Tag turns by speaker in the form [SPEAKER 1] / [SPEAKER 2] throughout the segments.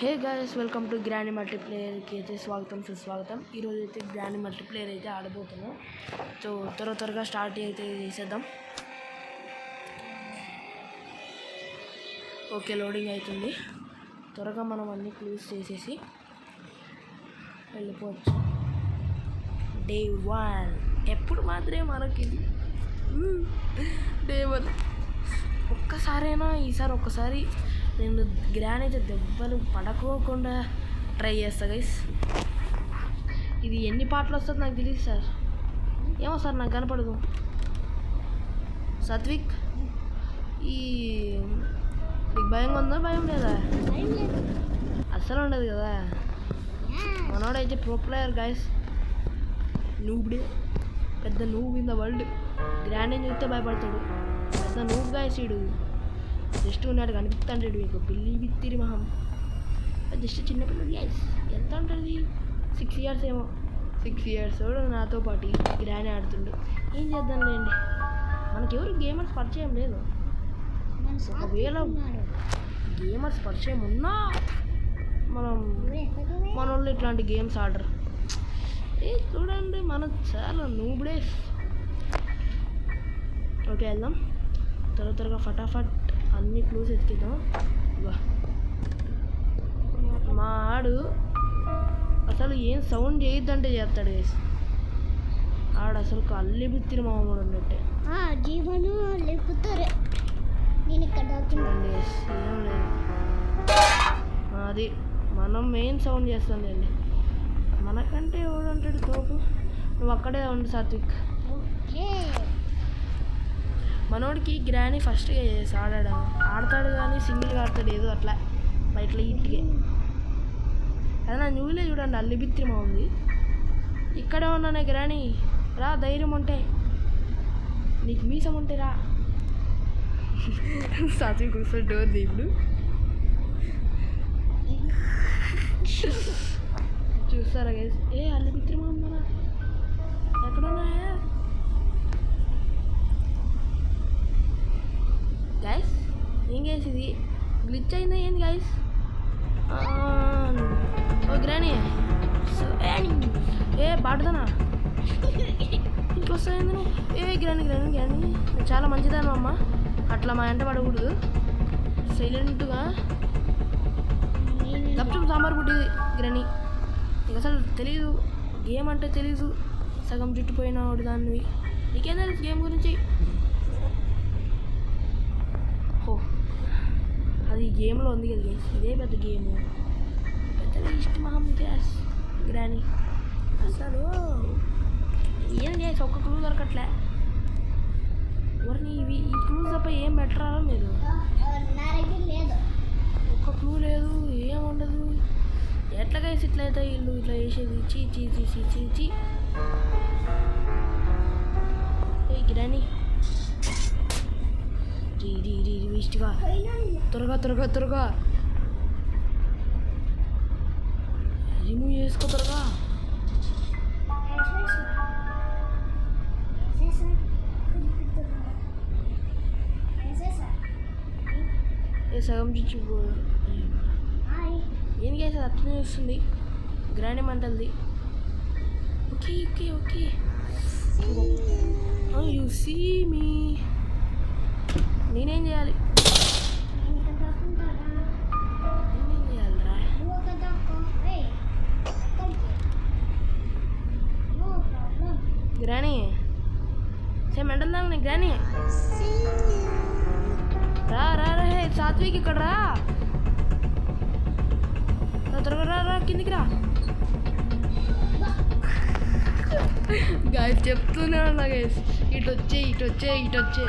[SPEAKER 1] Hey guys, welcome to grand మల్టీప్లేయర్కి అయితే స్వాగతం సుస్వాగతం. ఈరోజు అయితే గ్రాండ్ మల్టీప్లేయర్ అయితే ఆడబోతున్నాం. సో త్వరగా స్టార్ట్ అయితే చేసేద్దాం. ఓకే, లోడింగ్ అవుతుంది. త్వరగా మనం అన్నీ క్లోజ్ చేసేసి వెళ్ళిపోవచ్చు. డే 1 ఎప్పుడు మాత్రమే మనకి డే 1 ఒక్కసారైనా ఒక్కసారి నేను గ్రాండ్ అయితే దెబ్బలు పడకోకుండా ట్రై చేస్తా గైస్. ఇది ఎన్ని పాటలు వస్తుంది నాకు తెలియదు సార్. ఏమో సార్ నాకు కనపడదు. సత్విక్, ఈ నీకు భయంగా ఉందా? భయం లేదా? అస్సలు ఉండదు కదా. మనోడైతే ప్రో ప్లేయర్ గైస్. నూబుడే, పెద్ద noob in the world. Grand అని చూస్తే భయపడతాడు. పెద్ద నూబ్ గైస్. వీడు జస్ట్ ఉన్నాడు కనిపిస్తాడు. మీకు పిల్లి బిత్తిరి మహం. జస్ట్ చిన్నపిల్లడు గైస్. ఎంత ఉంటుంది? 6 years ఏమో. 6 years నాతో పాటు గ్రాండ్ ఆడుతుండు. ఏం చేద్దాంలేండి, మనకెవరు గేమర్స్ పరిచయం లేదు. ఒకవేళ గేమర్స్ పరిచయం ఉన్నా మన వాళ్ళు ఇట్లాంటి గేమ్స్ ఆడరు. చూడండి, మనం చాలా నూబుడే. ఓకే, వెళ్దాం త్వరగా ఫటాఫట్ అన్ని క్లూస్ ఎత్తికిద్దాం. మా ఆడు అసలు ఏం సౌండ్ చేయొద్దంటే చేస్తాడు గైస్. ఆడు అసలు కళ్ళి బిత్తిన మామూలు ఉన్నట్టే.
[SPEAKER 2] జీవను లేపుతారు. నేను ఇక్కడ
[SPEAKER 1] చూడండి గైస్, ఏం లేదు. అది మనం మెయిన్ సౌండ్ చేస్తుందండి. మనకంటే ఎవడంటాడు తోపు. నువ్వు అక్కడే ఉండు సాత్విక్. మనోడికి గ్రాని ఫస్ట్ ఆడతాడు కానీ సింగిల్గా ఆడతాడు. ఏదో అట్లా బయట ఇట్టిగే. అదే నా న్యూలే చూడండి, అల్లిబిత్రిమా ఉంది. ఇక్కడే ఉన్నానే గ్రాని. రా, ధైర్యం ఉంటే, నీకు మీసం ఉంటే రా. సాచి కూర్చొని డోర్ దీపుడు చూస్తారా గైస్? అల్లిబిత్రిమా ఉందా? ఎక్కడున్నా గైస్? ఏం గైస్ ఇది? గ్లిచ్ అయిందా ఏంది గైస్? ఓ గ్రాని, బాడుతానా ఇంట్లో వస్తాయింది నువ్వు? గ్రాని నేను చాలా మంచిదాను అమ్మ. అట్లా మా ఎంట పడకూడదు. సైలెంట్గా గప్చుప్ సాంబార్ పుట్టింది గ్రాని. నీకు అసలు తెలీదు, గేమ్ అంటే తెలీదు. సగం చుట్టుపోయినాడు దాన్ని. నీకేం తెలుసు గేమ్ గురించి? అది గేమ్లో ఉంది కదా గేస్. ఇదే పెద్ద గేమ్. పెద్ద ఇష్టం మహం గ్యాస్ గ్రాని. అసలు ఏం గ్యాస్, ఒక్క క్లూ దొరకట్లే. ఎవరిని ఈ క్లూస్ తప్ప ఏం బెటరా మీరు? ఒక్క క్లూ లేదు, ఏం ఉండదు. ఎట్లా గైస్ ఇట్లా అవుతాయి వీళ్ళు ఇట్లా చేసేది? చీ చీ చీ చీ చీ చీ. గ్రాని వేస్ట్గా. త్వరగా రిమూవ్ చేసుకో త్వరగా. సగం చుచ్చు ఏం చేసేది? అట్లనే వస్తుంది. గ్రాండ్ మంటది. Okay okay okay, you see me. నేనేం చేయాలి? గ్రాని సేమ్ మెంటల్ దాన్ని. గ్రాని రా రా రా. సాత్విక్ ఇక్కడ రా, త్వరగా రా, కిందికి రా. గాయస్ చెప్తూనే ఉన్నా గైస్, ఇటు వచ్చే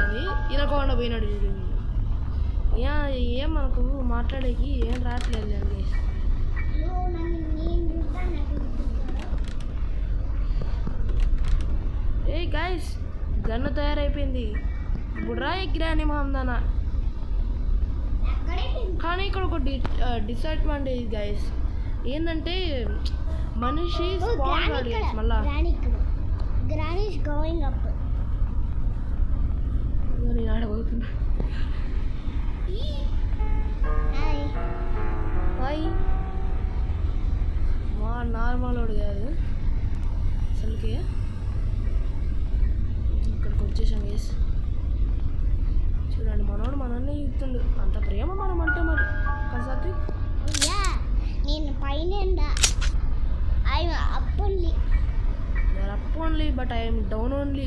[SPEAKER 1] అని. ఇనకుండా పోయినాడు. ఏం మనకు మాట్లాడేకి ఏం రావట్లేదు గైస్. గైస్, గన్ను తయారైపోయింది. ఇప్పుడు రా గ్రాని మహందానా. కానీ ఇక్కడ ఒక డిసడ్వాంటేజ్ గైస్ ఏంటంటే మనిషి స్పాన్ కాదు గైస్. మళ్ళా నేను ఆడబోతున్నా. హాయ్ నార్మల్ వాడు కాదు అసలుకి. ఇక్కడికి వచ్చేసాం గైస్. చూడండి మనోడు మనల్ని ఇస్తుండు. అంత ప్రేమ మనం అంటే మరి కసాతి.
[SPEAKER 2] నేను పైన up only.
[SPEAKER 1] You are up only but I'm down only.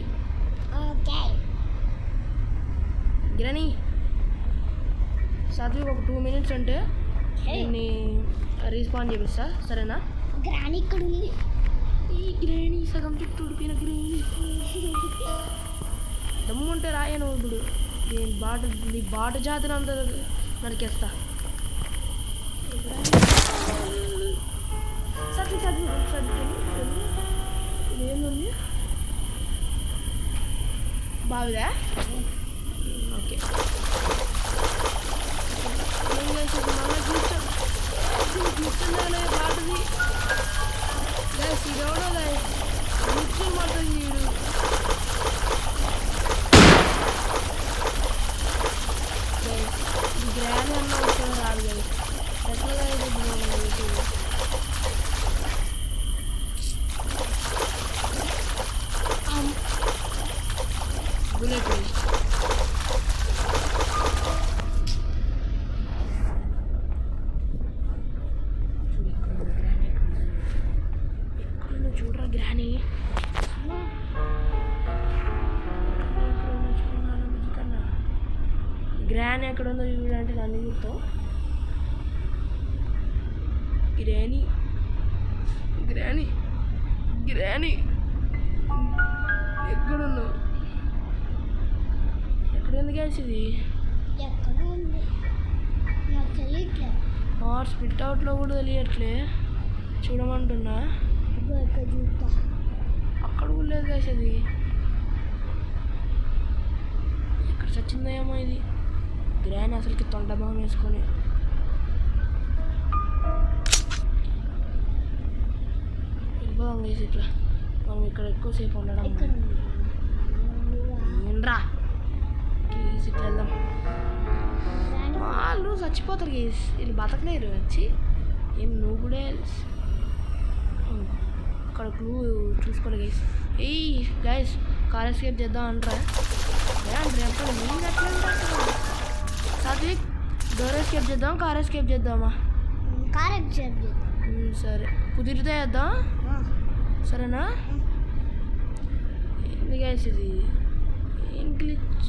[SPEAKER 2] Okay
[SPEAKER 1] granny Satvik ఒక 2 minutes అంటే దీన్ని రీస్పాన్ చేపిస్తా, సరేనా?
[SPEAKER 2] గ్రానీ ఇక్కడ ఉంది.
[SPEAKER 1] ఈ గ్రానీ సగం చుట్టూ ఉడిపోయిన గ్రానీ. దమ్ముంటే రాయను ఇప్పుడు నీ బాట జాతిని అంతా నరికేస్తా. సాత్విక్ ఏంది బావిదా? ఓకే మళ్ళీ కూర్చుండే బాటది గైస్. ఇదెవడో గైస్ కూర్చొని మాత్రం చేయడు. గైస్ ఇది గ్రాండ్ అన్న వచ్చాడు రాదు గైస్. ఎట్లా బుల్లెట్ వేస్ట్. చూడరా గ్రానీ. గ్రానీ ఎక్కడ ఉందో చూడంటే నన్ను చూస్తావు. గ్రానీ గ్రానీ గ్రానీ ఎక్కడున్నావు? ఎక్కడుంది గ్యాస్? ఇది
[SPEAKER 2] ఎక్కడ ఉంది నాకు తెలియట్లే.
[SPEAKER 1] స్పిట్ అవుట్లో కూడా తెలియట్లే. చూడమంటున్నా.
[SPEAKER 2] చూస్తా.
[SPEAKER 1] అక్కడ కూడా లేదు గ్యాస్. అది ఎక్కడ చచ్చిందో ఏమో ఇది. గ్రానీ అసలుకి తొండభావం వేసుకొని వెళ్ళిపోదాం గైస్. ఇట్లా మనం ఇక్కడ ఎక్కువసేపు ఉండడం ఏంట్రా గీస్. ఇట్లా వెళ్దాం. వాళ్ళు చచ్చిపోతారు గీస్, వీళ్ళు బతకలేరు. వచ్చి ఏం నువ్వు కూడా అక్కడ క్లూ చూసుకోలే గైస్. ఏయ్ గైస్ కార్ ఎస్కేప్ చేద్దాం అంటారా? ఎప్పుడు నేను ఎట్లా సాత్విక్ డోర్ ఎస్కేప్ చేద్దాం కార్ ఎస్కేప్ చేద్దామా?
[SPEAKER 2] కార్ ఎస్కేప్ చేద్దాం.
[SPEAKER 1] సరే కుదిరితే చేద్దాం, సరేనా? ఏంది గైస్ ఇది? ఏం గ్లిచ్?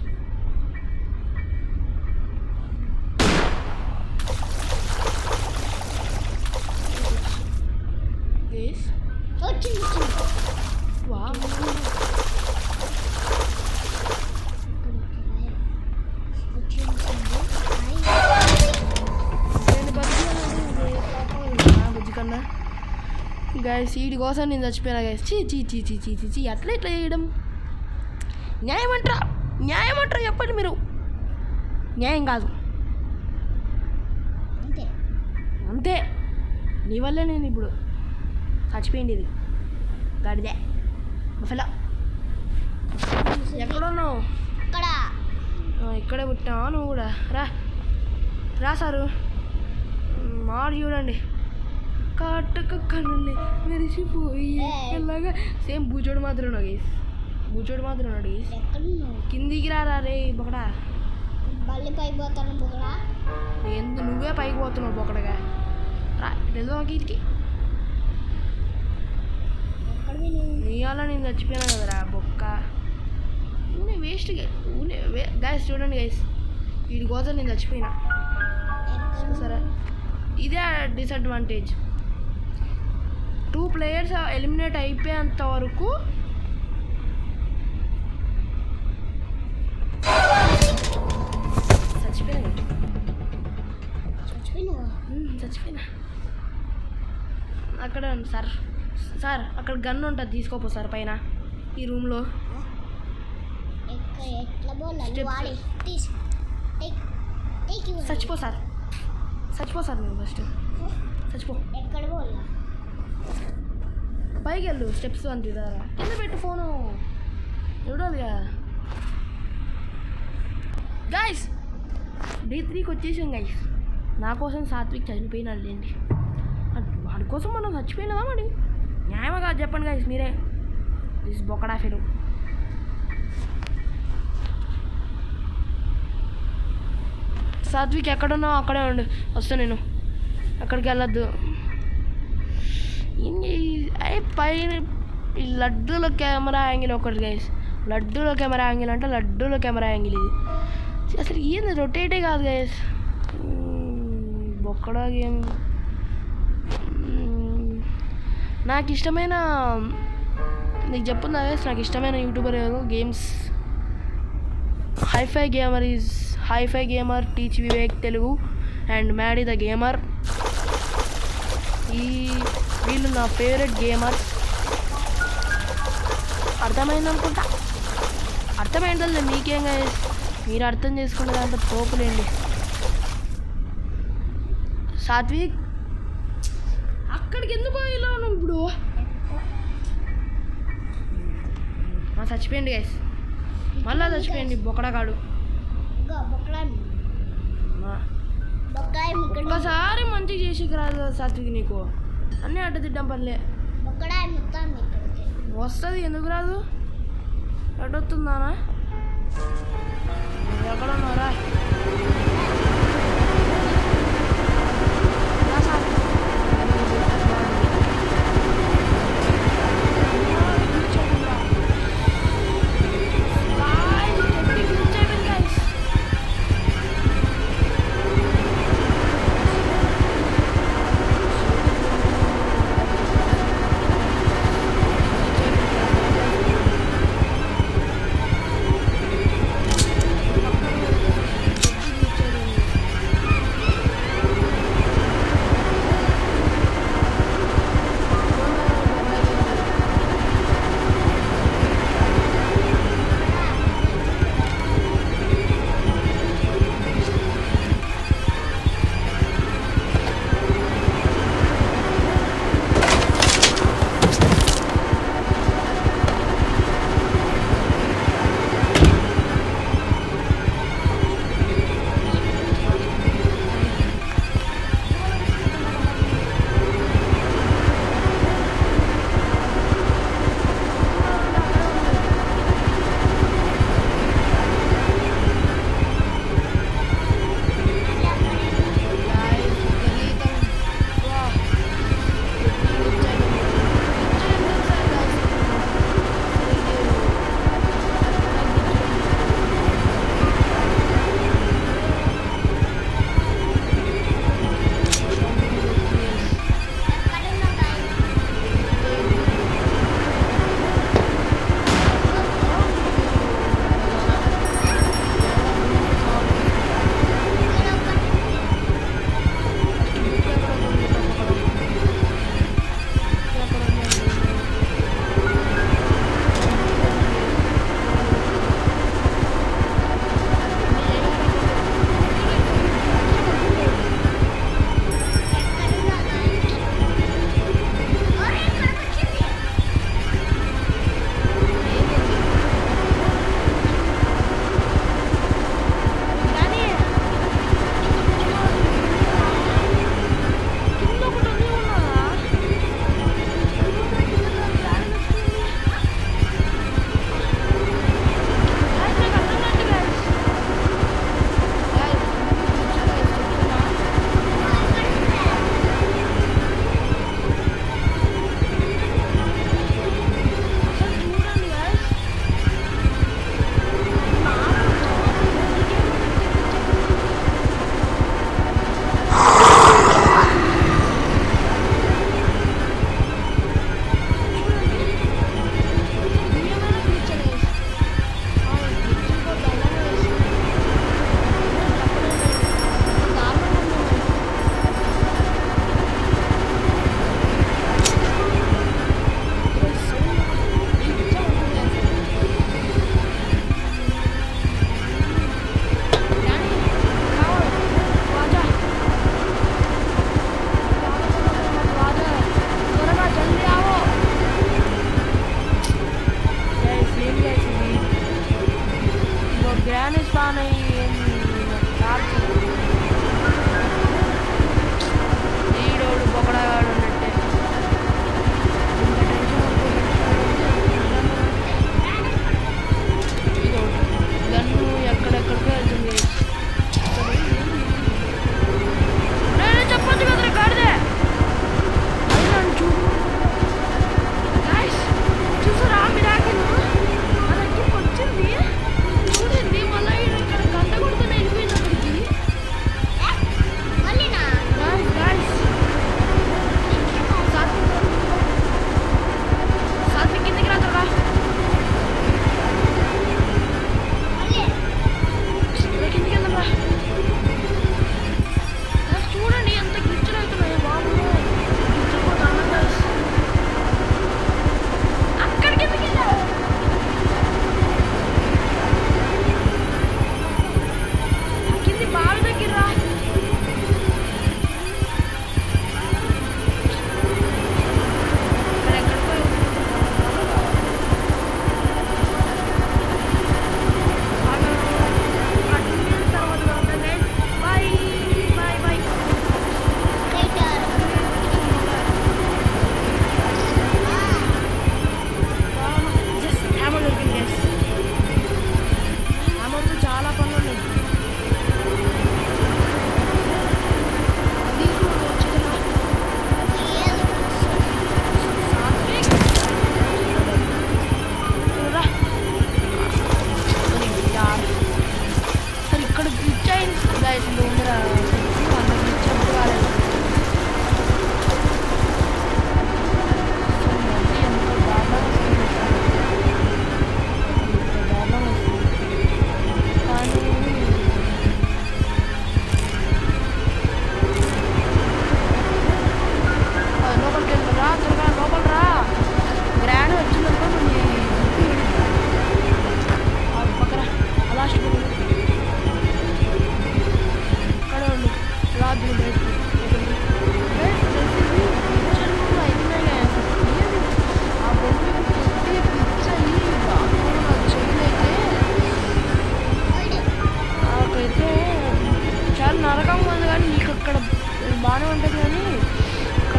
[SPEAKER 1] గైస్
[SPEAKER 2] వచ్చింది.
[SPEAKER 1] వావ్ బుజ్జి కన్నా గైస్ వీడి కోసం నేను చచ్చిపోయినా గైస్. చీ చీ చీ చీ చీ చీ చీ అట్లా ఇట్లా చేయడం న్యాయం అంటారా చెప్పండి మీరు. న్యాయం కాదు అంతే. నీ వల్లే నేను ఇప్పుడు చచ్చిపోయింది. ఇది గడిదే బఫెలో. ఎక్కడున్నావు? ఇక్కడే పుట్టావా నువ్వు కూడా? రా సారు. మాడు చూడండి కాటక కనులే మెరిసిపోయి ఎలాగా. సేమ్ బూచోడు మాత్రం ఉన్నావు గైస్. బూచోడు మాత్రం ఉన్నాడు గైస్. కిందికి రా రే బొకడా.
[SPEAKER 2] మళ్ళీ పైకి పోతాను బొకడా.
[SPEAKER 1] నువ్వే పైకి పోతున్నావు బొకడగా. రా వెళ్దాం ఇంటికి. నీ వల్ల నేను చచ్చిపోయినా కదరా బొక్క. ఊనే వేస్ట్ గైస్. చూడండి గైస్ వీడి కోసం నేను చచ్చిపోయినా. సరే ఇదే డిసడ్వాంటేజ్. 2 players ఎలిమినేట్ అయిపోయేంత వరకు చచ్చిపోయినా. అక్కడ సార్ అక్కడ గన్ ఉంటుంది, తీసుకోపో సార్ పైన ఈ రూమ్లో. చచ్చిపో సార్ నువ్వు ఫస్ట్ చచ్చిపో. పైకి వెళ్ళు స్టెప్స్ అంటారా? కింద పెట్టు ఫోను చూడాలిగా. గైస్ D3కి వచ్చేసాం గైస్. నా కోసం సాత్విక్ చనిపోయినాడు లేండి. వాడి కోసం మనం చచ్చిపోయినదా మరి న్యాయమా కాదు చెప్పండి గైస్ మీరే దిస్ బొక్కడా ఫిరు సాత్విక్ ఎక్కడున్నావు అక్కడే ఉండు వస్తా నేను అక్కడికి వెళ్ళొద్దు పైన ఈ లడ్డూలో కెమెరా యాంగిల్ ఒకటి గైస్ లడ్డూలో కెమెరా యాంగిల్ అంటే లడ్డూలో కెమెరా యాంగిల్ ఇది అసలు ఏంది రొటేటే కాదు గైస్ బొక్కడా గేమ్ నాకు ఇష్టమైన నీకు చెప్పుందా గైస్ నాకు ఇష్టమైన యూట్యూబర్ ఎవరు games hifi gamer teach Vivek Telugu and Maddy the gamer వీళ్ళు నా ఫేవరెట్ గేమర్స్ అర్థమైంది అనుకుంటా అర్థమైందా మీకేం గైస్ మీరు అర్థం చేసుకునే దాంట్లో తోపులేండి సాత్విక్ అక్కడికి ఎందుకు పోయిలో నువ్వు ఇప్పుడు చచ్చిపోయింది గైస్ మళ్ళా చచ్చిపోయింది బొక్కడగాడు ఒక్కసారి మంచిగా చేసి రాదు సాత్విక్ నీకు అన్నీ అడ్డ తిడ్డం పర్లే వస్తుంది ఎందుకు రాదు అడ్డొస్తుందానా ఎక్కడ ఉన్నారా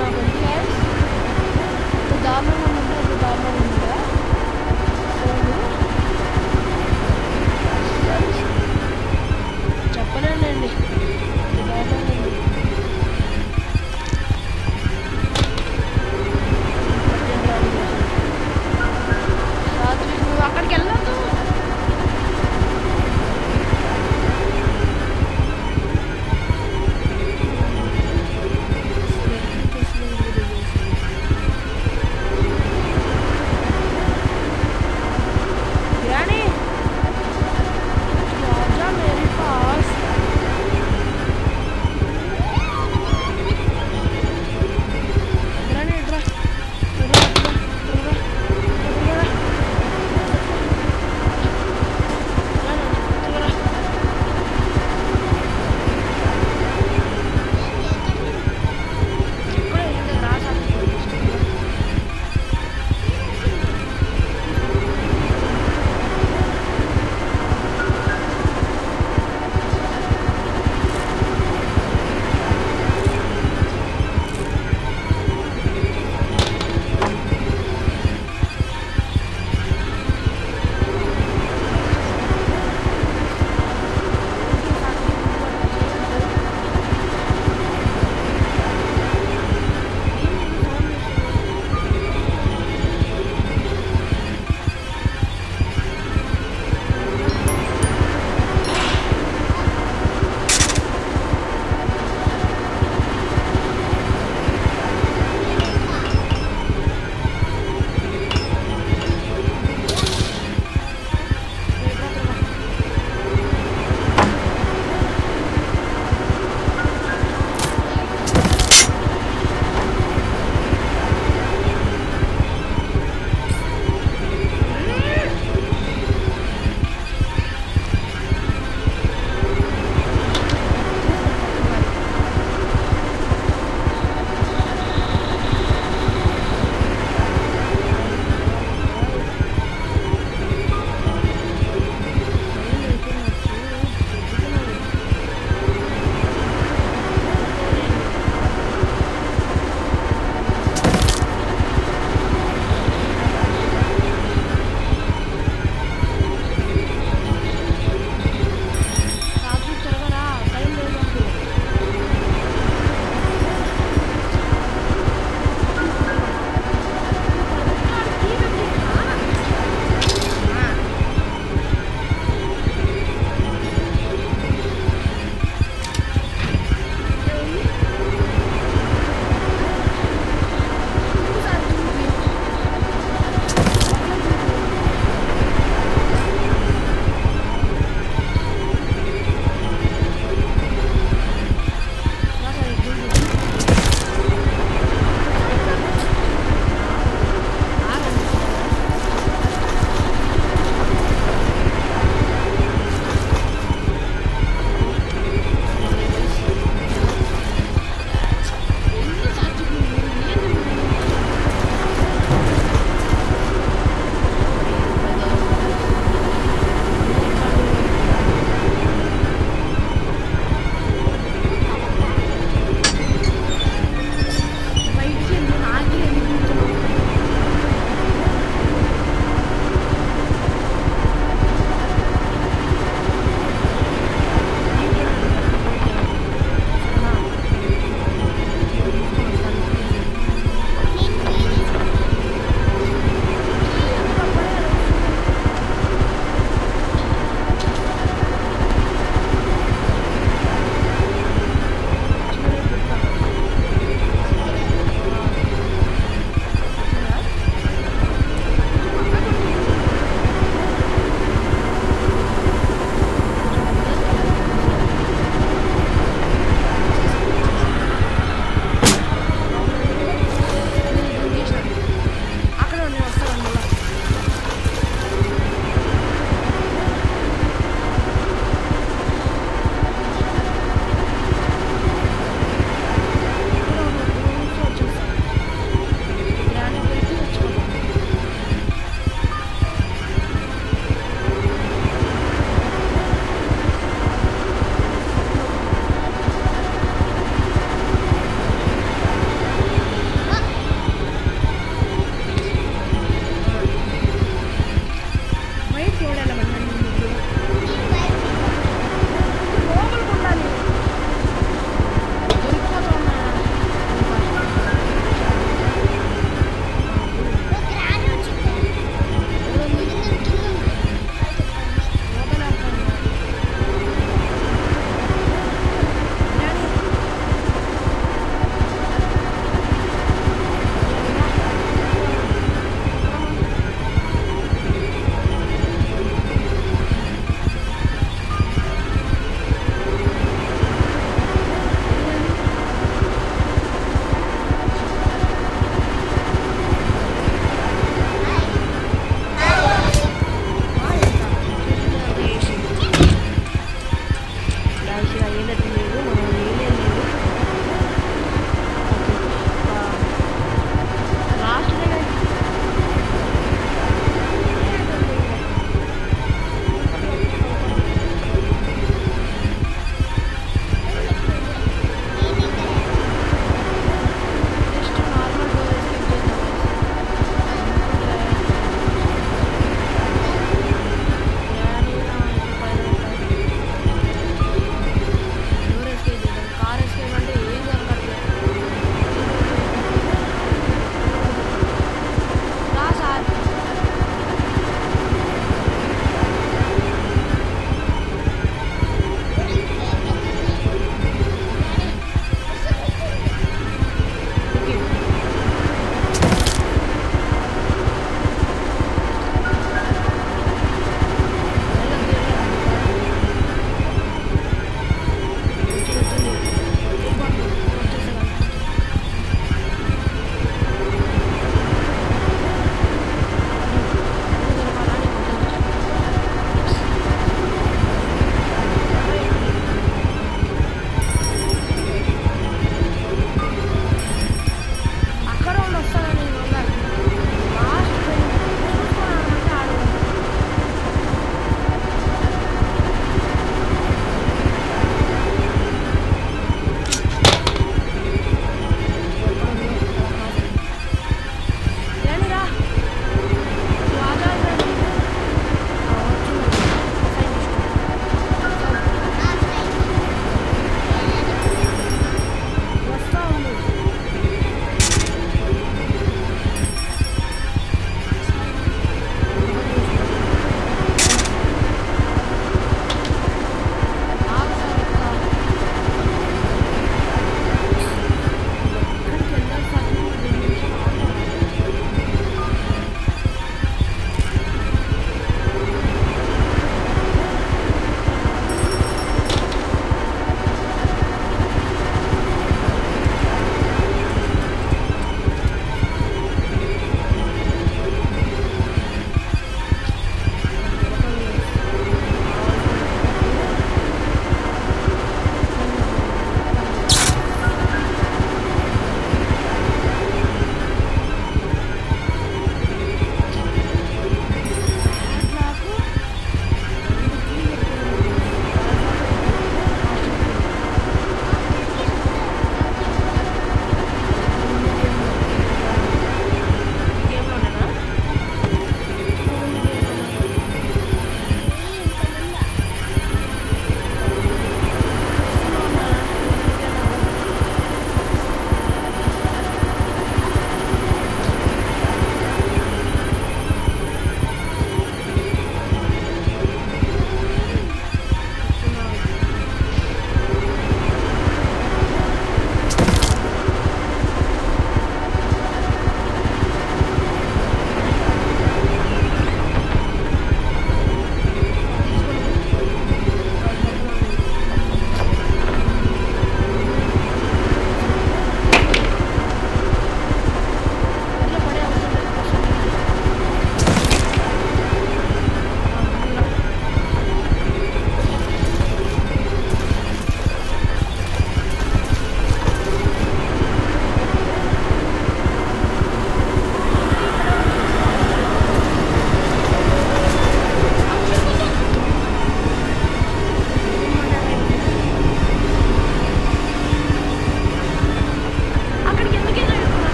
[SPEAKER 1] నాకు ఉంది guys. ఇంత దారుణంగా ఉందంటే అంత దారుణంగా ఉందా చెప్పలేనండి. దారుణంగా ఉంది. సాత్విక్ నువ్వు అక్కడికి వెళ్ళొద్దు.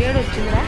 [SPEAKER 1] ఏడు వచ్చిందిరా